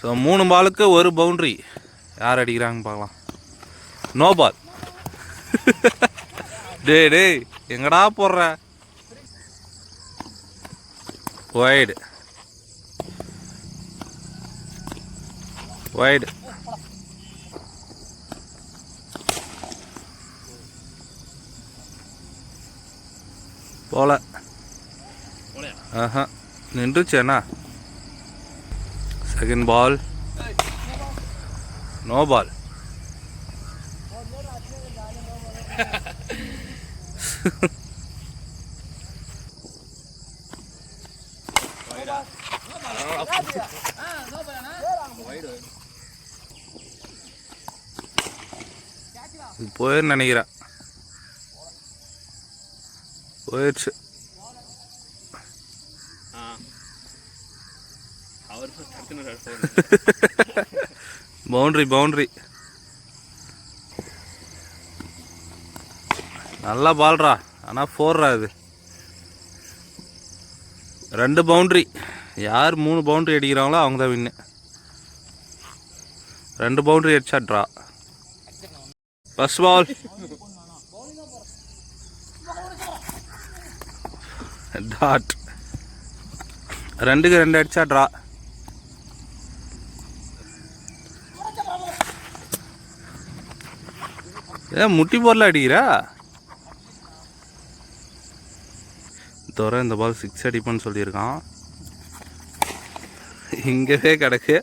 So 3 பாலுக்கு ஒரு boundary. யார் அடிக்கிறாங்கன்னு பார்க்கலாம். No ball. டேய் எங்கடா போடுற? Wide wide. போல. ஆஹா நின்றுச்சேண்ணா. Second ball no ball. போயின்னு நினைக்கிறேன். போயிடுச்சு. Boundary boundary. நல்லா பால்ரா. ஆனால் 4ரா இது. 2 பவுண்ட்ரி. யார் 3 பவுண்ட்ரி அடிக்கிறாங்களோ அவங்க தான் வின்னு. 2 பவுண்ட்ரி அடிச்சா ட்ரா. First ball dot. 2க்கு 2 அடிச்சா ட்ரா. ஏன் முட்டி போர்ல அடிக்கிறா? தவிர இந்த பால் 6 அடிப்பான்னு சொல்லியிருக்கான். இங்கவே கிடக்கு.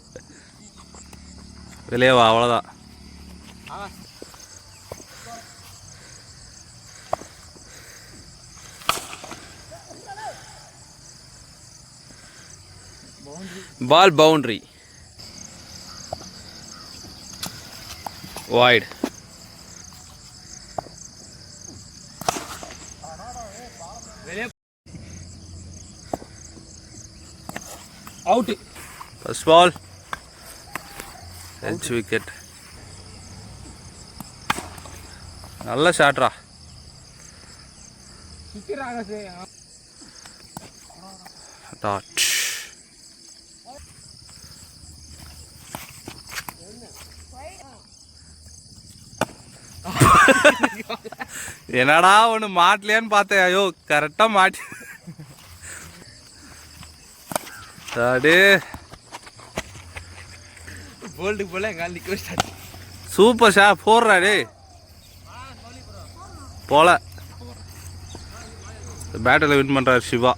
வெளியே வா, அவ்வளோதான். Ball boundary. Wide. Out. First ball edge wicket. நல்ல ஷாட்ரா. டாட். என்னடா ஒன்று மாட்டலையான்னு பார்த்தேன். ஐயோ கரெக்டாக மாட்டி. அடே போல்டு போல எங்க சூப்பர் ஷா. போடுறா டே போல. பேட்டில் வின் பண்ணுறாரு சிவா.